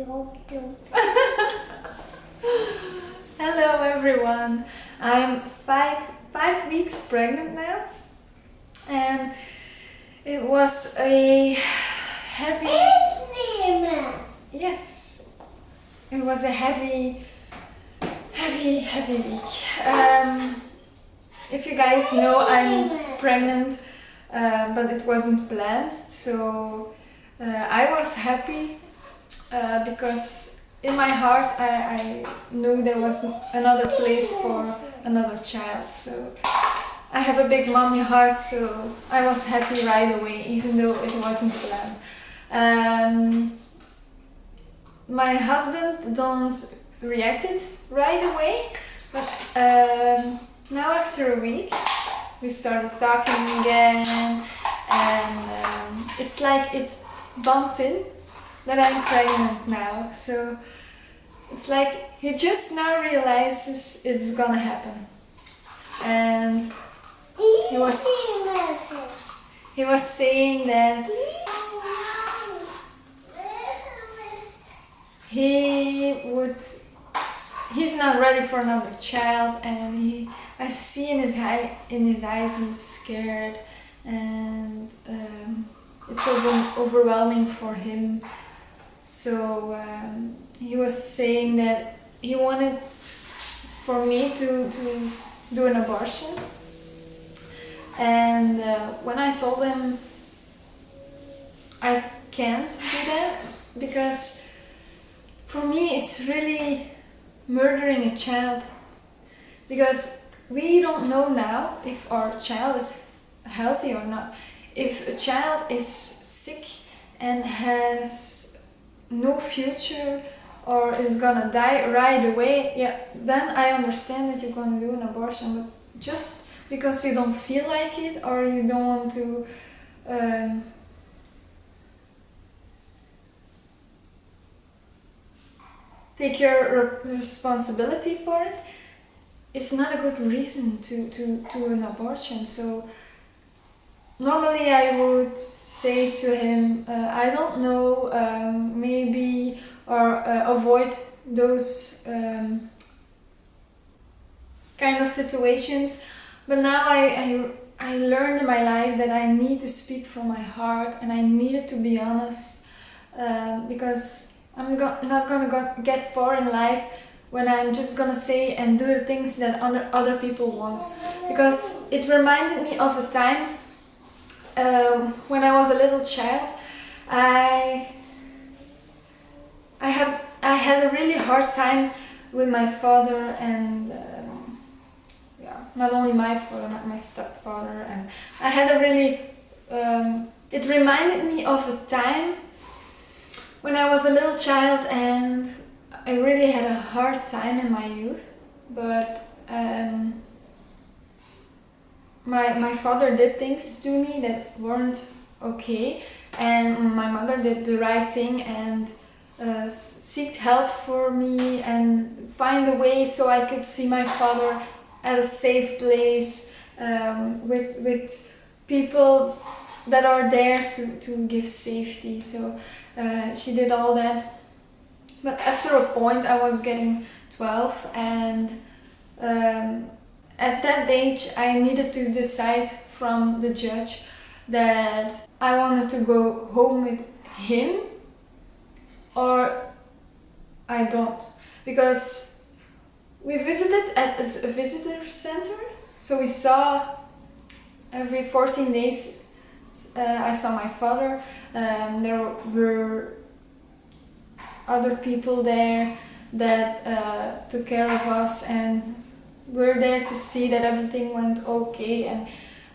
Hello everyone. I'm five weeks pregnant now, and it was a heavy. Yes, it was a heavy week. If you guys know, I'm pregnant, but it wasn't planned. So I was happy because in my heart I knew there was another place for another child. So I have a big mommy heart, so I was happy right away, even though it wasn't planned. My husband don't react it right away, but now after a week we started talking again, and it's like it bumped in that I'm pregnant now. So it's like he just now realizes it's gonna happen, and he was saying that he's not ready for another child, and I see in his eyes he's scared, and it's overwhelming for him. So he was saying that he wanted for me to do an abortion, and when I told him I can't do that, because for me it's really murdering a child, because we don't know now if our child is healthy or not. If a child is sick and has no future or is gonna die right away, yeah, then I understand that you're gonna do an abortion. But just because you don't feel like it, or you don't want to take your responsibility for it, it's not a good reason to do an abortion. So normally I would say to him, I don't know, maybe, or avoid those kind of situations. But now I learned in my life that I need to speak from my heart, and I needed to be honest, because I'm not gonna get far in life when I'm just gonna say and do the things that other people want. Because it reminded me of a time when I was a little child. I had a really hard time with my father, and not only my father, not my stepfather, and I had a really it reminded me of a time when I was a little child, and I really had a hard time in my youth. But my father did things to me that weren't okay, and my mother did the right thing and seeked help for me and find a way so I could see my father at a safe place, with people that are there to give safety. So she did all that. But after a point I was getting 12, and at that age I needed to decide from the judge that I wanted to go home with him or I don't. Because we visited at a visitor center, so we saw every 14 days, I saw my father. There were other people there that took care of us, and we're there to see that everything went okay. And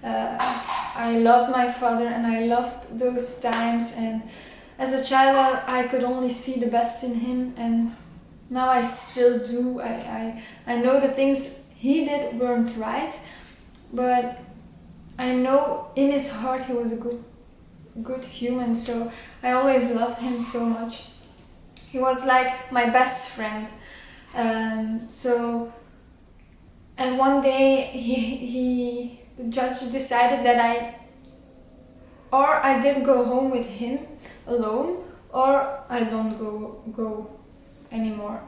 I loved my father, and I loved those times, and as a child I could only see the best in him, and now I still do. I know the things he did weren't right, but I know in his heart he was a good human, so I always loved him so much. He was like my best friend. And one day the judge decided that I did go home with him alone, or I don't go anymore.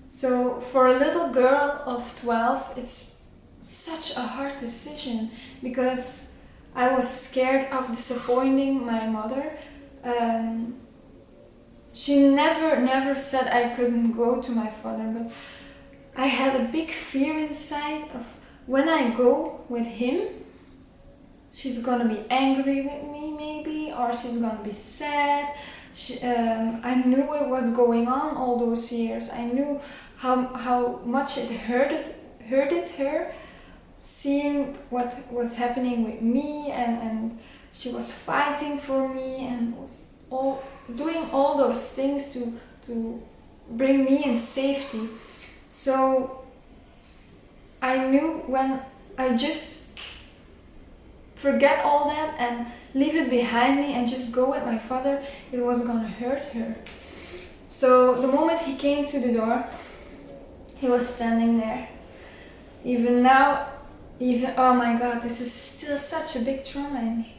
So for a little girl of 12, it's such a hard decision because I was scared of disappointing my mother. She never said I couldn't go to my father, but I had a big fear inside of when I go with him, she's gonna be angry with me maybe, or she's gonna be sad. I knew what was going on all those years. I knew how much it hurted her, seeing what was happening with me, and she was fighting for me and was doing all those things to bring me in safety. So I knew when I just forget all that and leave it behind me and just go with my father, it was gonna hurt her. So the moment he came to the door, he was standing there. Even now, oh my god, this is still such a big trauma in me.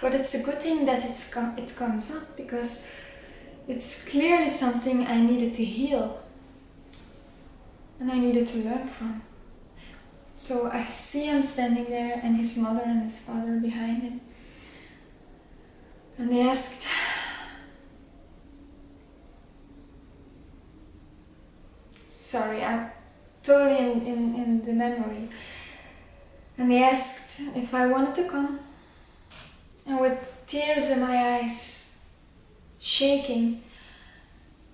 But it's a good thing that it comes up, because it's clearly something I needed to heal and I needed to learn from. So I see him standing there and his mother and his father behind him. And they asked, sorry, I'm totally in the memory. And they asked if I wanted to come. And with tears in my eyes, shaking,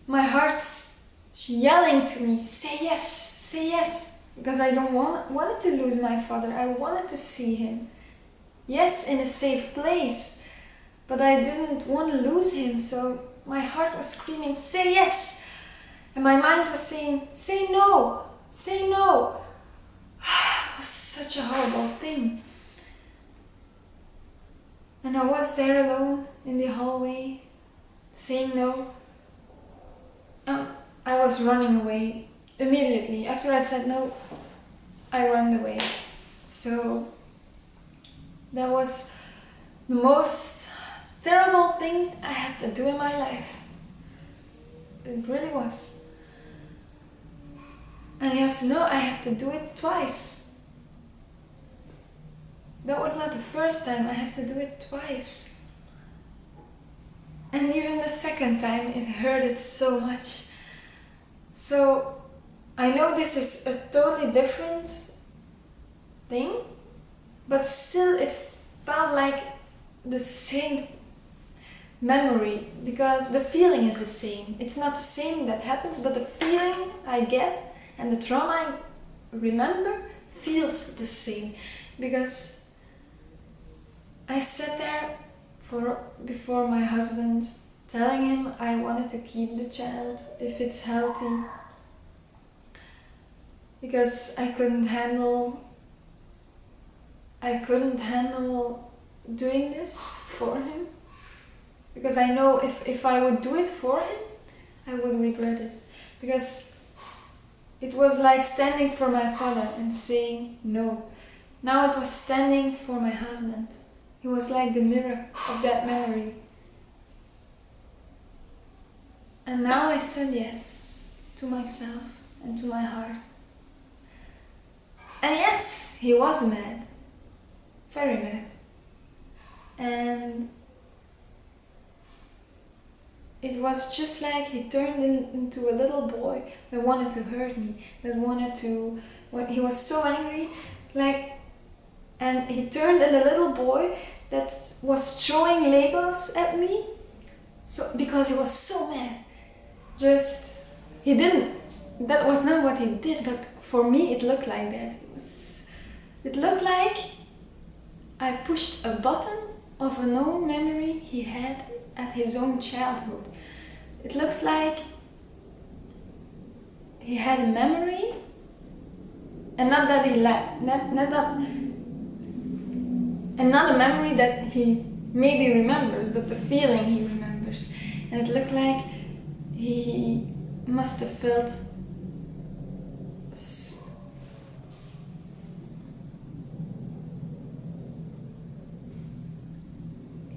my heart's yelling to me, say yes, because I don't wanted to lose my father. I wanted to see him. Yes, in a safe place, but I didn't want to lose him, so my heart was screaming, say yes, and my mind was saying, say no. It was such a horrible thing. And I was there alone in the hallway, saying no. I was running away immediately. After I said no, I ran away. So that was the most terrible thing I had to do in my life. It really was. And you have to know, I had to do it twice. That was not the first time, I have to do it twice. And even the second time, it hurted so much. So I know this is a totally different thing, but still it felt like the same memory, because the feeling is the same. It's not the same that happens, but the feeling I get and the trauma I remember feels the same, because I sat there before my husband, telling him I wanted to keep the child if it's healthy, because I couldn't handle doing this for him, because I know if I would do it for him, I would regret it, because it was like standing for my father and saying no. Now it was standing for my husband. He was like the mirror of that memory. And now I said yes to myself and to my heart. And yes, he was mad. Very mad. And it was just like he turned into a little boy that wanted to hurt me, he was so angry, and he turned in a little boy that was throwing Legos at me, because he was so mad. That was not what he did, but for me it looked like that. It looked like I pushed a button of a known memory he had at his own childhood. It looks like he had a memory, and not a memory that he maybe remembers, but the feeling he remembers. And it looked like he must have felt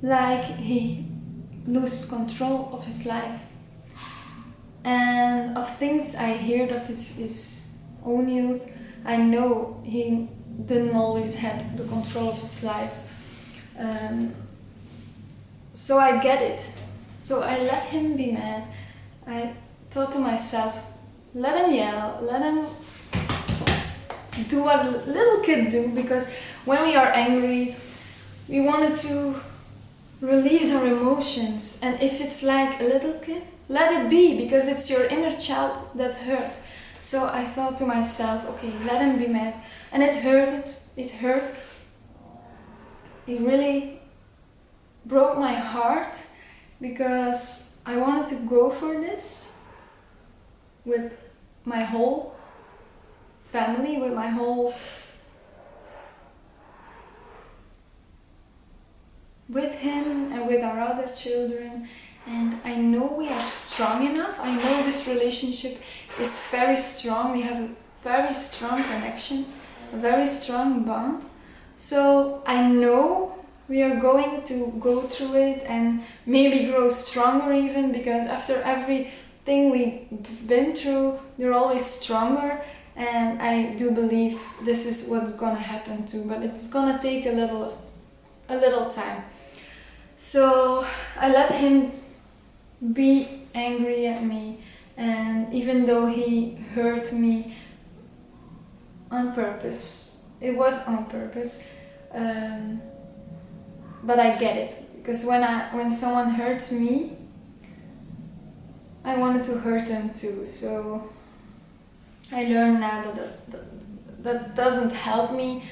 like he lost control of his life. And of things I heard of his own youth, I know he didn't always have the control of his life. So I get it. So I let him be mad. I thought to myself, let him yell, let him do what a little kid do, because when we are angry, we wanted to release our emotions. And if it's like a little kid, let it be, because it's your inner child that hurt. So I thought to myself, okay, let him be mad. And it hurt. It really broke my heart, because I wanted to go for this with my whole family, with my whole... with him and with our other children. And I know we are strong enough. I know this relationship is very strong. We have a very strong connection, a very strong bond. So I know we are going to go through it and maybe grow stronger even, because after everything we've been through, you're always stronger. And I do believe this is what's gonna happen too, but it's gonna take a little time. So I let him be angry at me, and even though he hurt me on purpose, it was on purpose, but I get it, because when someone hurts me, I wanted to hurt them too. So I learned now that doesn't help me,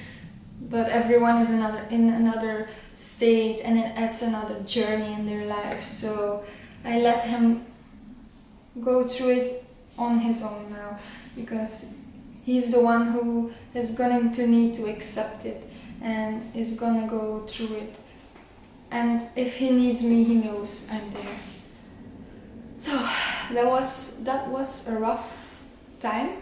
but everyone is in another state, and it's another journey in their life. So I let him go through it on his own now, because he's the one who is going to need to accept it and is gonna go through it. And if he needs me, he knows I'm there. So that was a rough time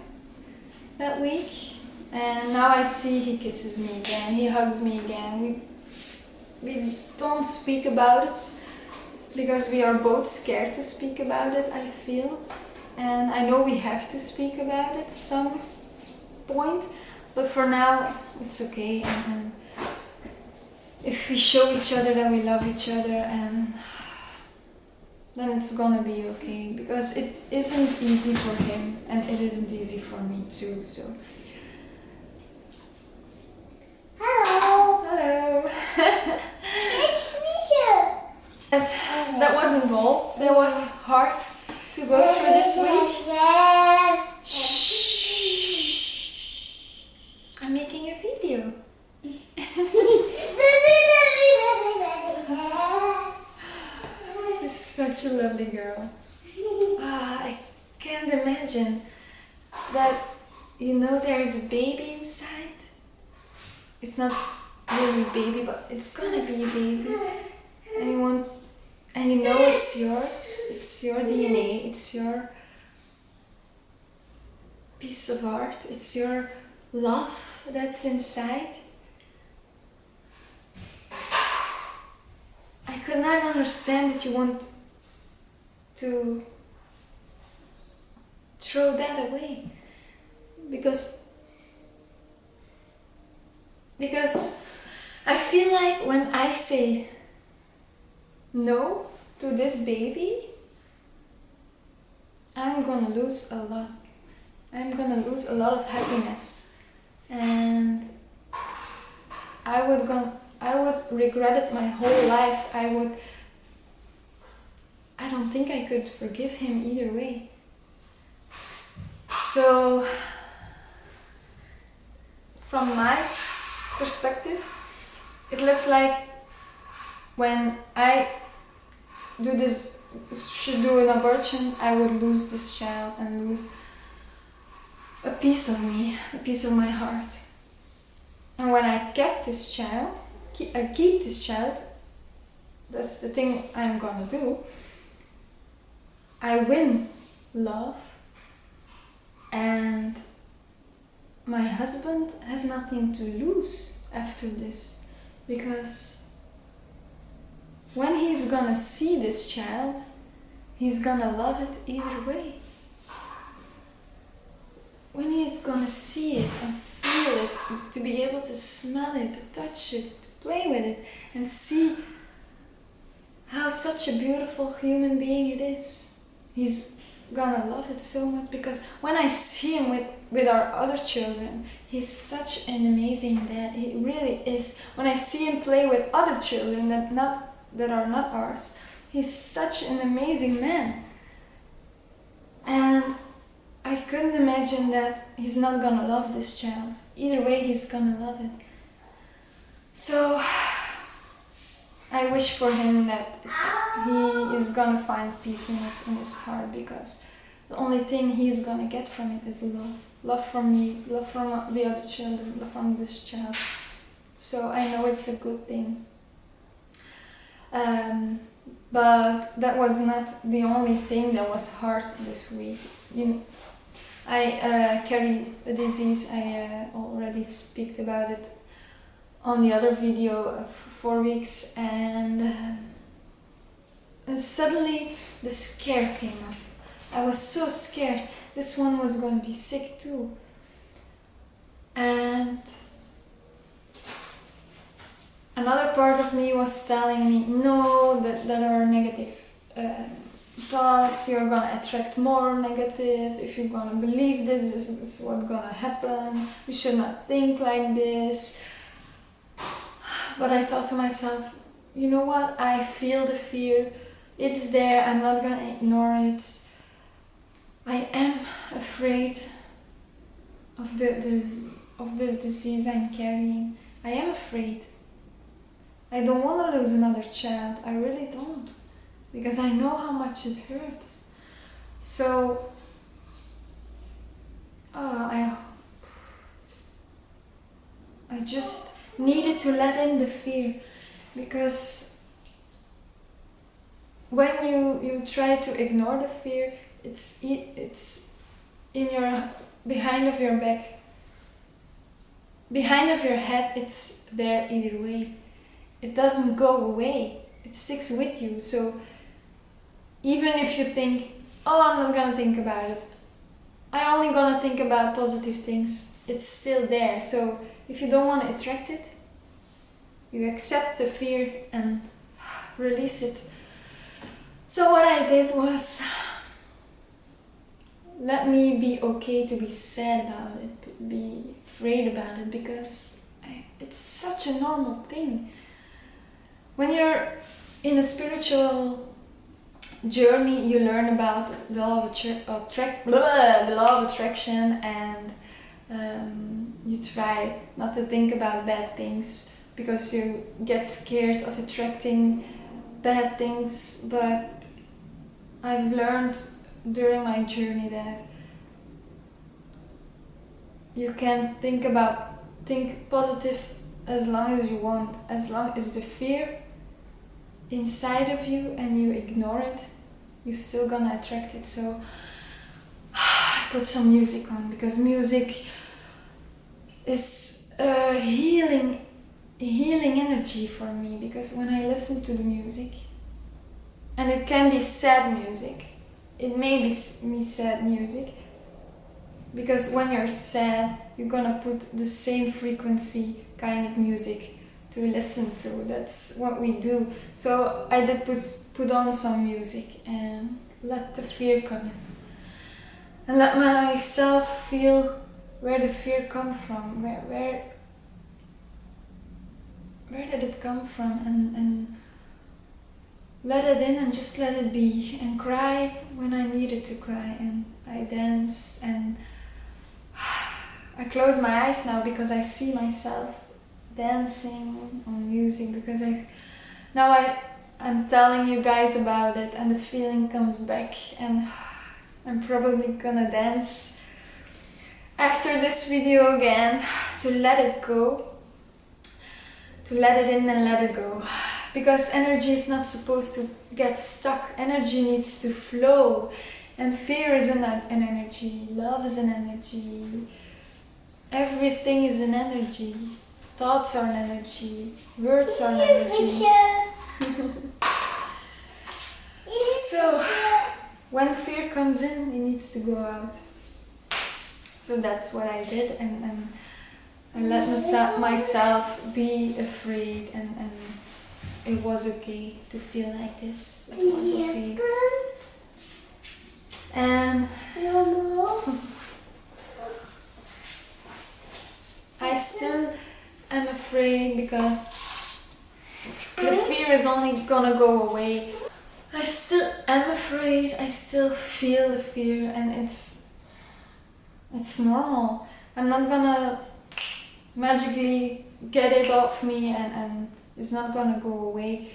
that week. And now I see he kisses me again, he hugs me again. We don't speak about it, because we are both scared to speak about it, I feel. And I know we have to speak about it some point, but for now it's okay. And if we show each other that we love each other, and then it's gonna be okay, because it isn't easy for him and it isn't easy for me too. So hello. That wasn't all. That was hard to go through this week. Shh. I'm making a video. This is such a lovely girl. I can't imagine that, there's a baby inside. It's not really a baby, but it's gonna be a baby. And it's yours, it's your DNA, it's your piece of art, it's your love that's inside. I could not understand that you want to throw that away, because I feel like when I say no to this baby, I'm gonna lose a lot. I'm gonna lose a lot of happiness, and I would regret it my whole life. I don't think I could forgive him either way. So from my perspective, it looks like when I should do an abortion, I would lose this child and lose a piece of me, a piece of my heart. And when I keep this child, that's the thing I'm gonna do. I win love, and my husband has nothing to lose after this, because when he's gonna see this child, he's gonna love it either way. When he's gonna see it and feel it, to be able to smell it, to touch it, to play with it, and see how such a beautiful human being it is, he's gonna love it so much. Because when I see him with our other children, he's such an amazing dad. He really is. When I see him play with other children that are not ours, he's such an amazing man. And I couldn't imagine that he's not gonna love this child. Either way, he's gonna love it. So I wish for him that he is gonna find peace in it, in his heart, because the only thing he's gonna get from it is love. Love from me, love from the other children, love from this child. So I know it's a good thing. But that was not the only thing that was hard this week. I carry a disease. I already speak about it on the other video of 4 weeks, and suddenly the scare came up. I was so scared. This one was going to be sick too. And another part of me was telling me, no, that are negative thoughts, you're gonna attract more negative. If you're gonna believe this is what's gonna happen. You should not think like this. But I thought to myself, you know what? I feel the fear. It's there. I'm not gonna ignore it. I am afraid of this disease I'm carrying. I am afraid. I don't want to lose another child. I really don't. Because I know how much it hurts. So, I just needed to let in the fear. Because when you try to ignore the fear, it's in your behind of your back. Behind of your head, it's there either way. It doesn't go away. It sticks with you. So even if you think, oh, I'm not gonna think about it, I'm only gonna think about positive things, it's still there. So if you don't want to attract it, you accept the fear and release it. So what I did was, let me be okay to be sad about it, be afraid about it, because it's such a normal thing. When you're in a spiritual journey, you learn about the law of attraction, and you try not to think about bad things because you get scared of attracting bad things. But I've learned during my journey that you can think positive as long as you want, as long as the fear inside of you and you ignore it, you're still gonna attract it. So I put some music on, because music is a healing energy for me. Because when I listen to the music, and it can be sad music, it may be sad music, because when you're sad, you're gonna put the same frequency kind of music to listen to. That's what we do. So I did put on some music and let the fear come in. And let myself feel where the fear come from. Where did it come from? And let it in and just let it be. And cry when I needed to cry. And I danced, and I close my eyes now because I see myself dancing on music, because I'm telling you guys about it, and the feeling comes back, and I'm probably gonna dance after this video again to let it go, to let it in and let it go, because energy is not supposed to get stuck. Energy needs to flow, and fear is an energy, love is an energy, everything is an energy. Thoughts are an energy, words are an energy. So when fear comes in, it needs to go out. So that's what I did, and I let myself be afraid, and it was okay to feel like this. It was okay. And I still am afraid because the fear is only gonna go away. I still am afraid, I still feel the fear, and it's normal. I'm not gonna magically get it off me, and it's not gonna go away.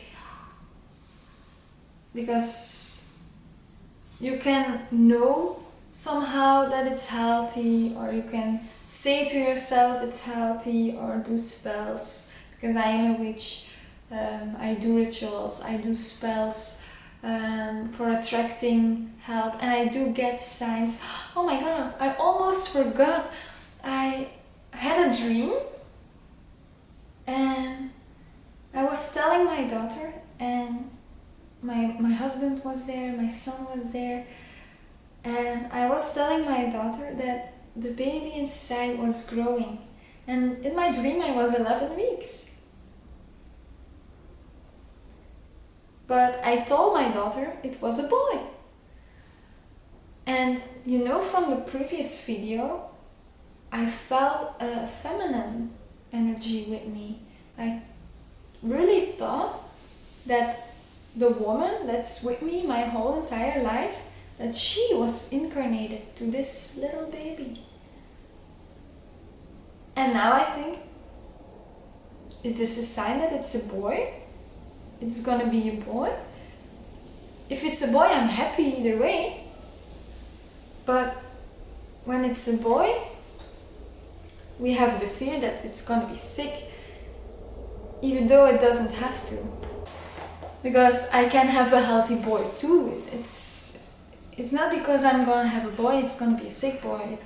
Because you can know somehow that it's healthy, or you can say to yourself it's healthy, or do spells, because I am a witch. I do rituals, I do spells for attracting help, and I do get signs. Oh my god, I almost forgot. I had a dream, and I was telling my daughter, and my husband was there, my son was there, and I was telling my daughter that the baby inside was growing, and in my dream I was 11 weeks. But I told my daughter it was a boy. And you know, from the previous video, I felt a feminine energy with me. I really thought that the woman that's with me my whole entire life, that she was incarnated to this little baby. And now I think, is this a sign that it's a boy? It's gonna be a boy? If it's a boy, I'm happy either way. But when it's a boy, we have the fear that it's gonna be sick, even though it doesn't have to. Because I can have a healthy boy too. It's not because I'm gonna have a boy, it's gonna be a sick boy.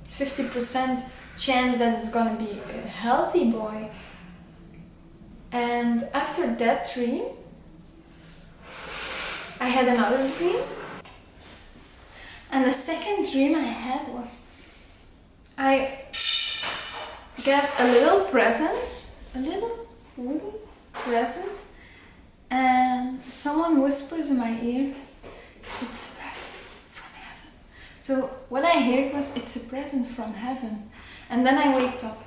It's 50% chance that it's gonna be a healthy boy. And after that dream, I had another dream. And the second dream I had was, I get a little present, a little wooden present, and someone whispers in my ear, it's a present from heaven. So what I heard was, it's a present from heaven. And then I waked up.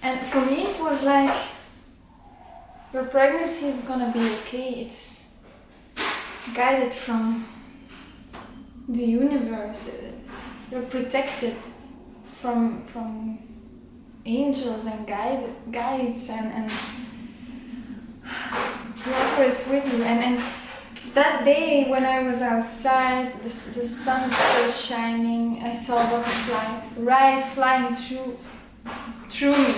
And for me it was like, your pregnancy is gonna be okay. It's guided from the universe. You're protected from angels and guides and whoever is with you. And that day when I was outside, the sun is still shining, I saw a butterfly flying through me,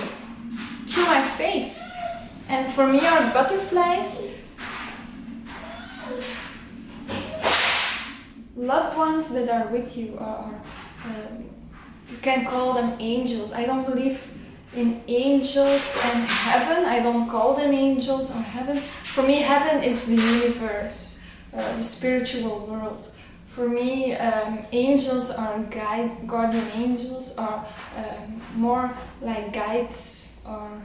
through my face. And for me, our butterflies, loved ones that are with you, or you can call them angels. I don't believe in angels and heaven. I don't call them angels or heaven. For me, heaven is the universe, the spiritual world. For me, angels are guardian angels, or more like guides, or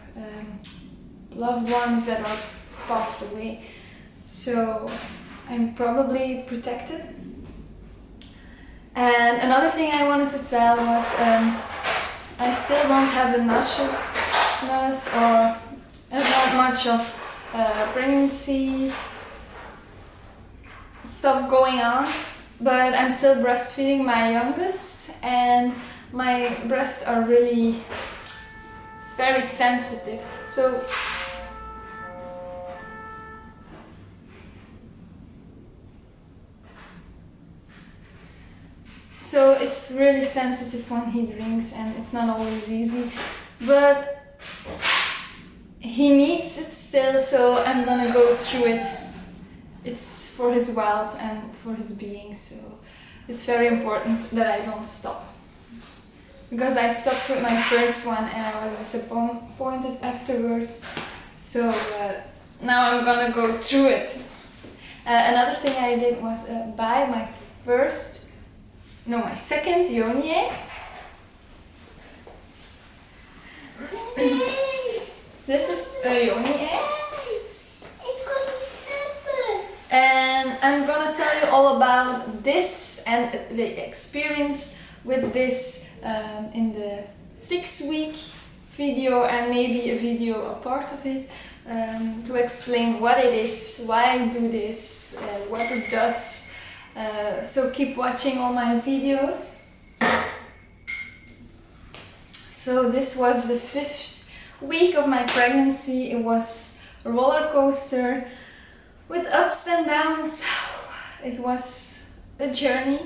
loved ones that are passed away. So I'm probably protected. And another thing I wanted to tell was, I still don't have the nauseousness or not much of pregnancy stuff going on, but I'm still breastfeeding my youngest, and my breasts are really very sensitive. So it's really sensitive when he drinks, and it's not always easy, but he needs it still, so I'm gonna go through it. It's for his wealth and for his being, so it's very important that I don't stop. Because I stopped with my first one and I was disappointed afterwards, so now I'm gonna go through it. Another thing I did was buy my second yoni egg. This is a yoni egg. And I'm gonna tell you all about this and the experience with this in the 6-week video, and maybe a video a part of it, to explain what it is, why I do this, what it does. So keep watching all my videos. So this was the 5th week of my pregnancy. It was a roller coaster with ups and downs. It was a journey,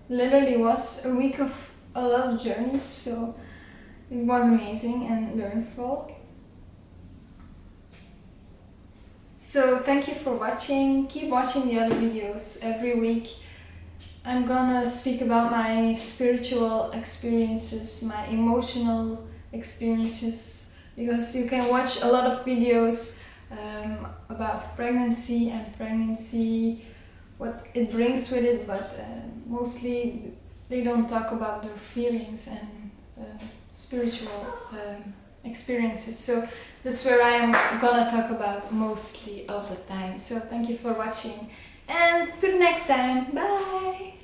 literally was a week of a lot of journeys, so it was amazing and learnful. So thank you for watching. Keep watching the other videos every week. I'm gonna speak about my spiritual experiences, my emotional experiences, because you can watch a lot of videos about pregnancy and pregnancy, what it brings with it, but mostly they don't talk about their feelings and spiritual experiences. So that's where I am gonna talk about mostly of the time. So thank you for watching, and to the next time. Bye!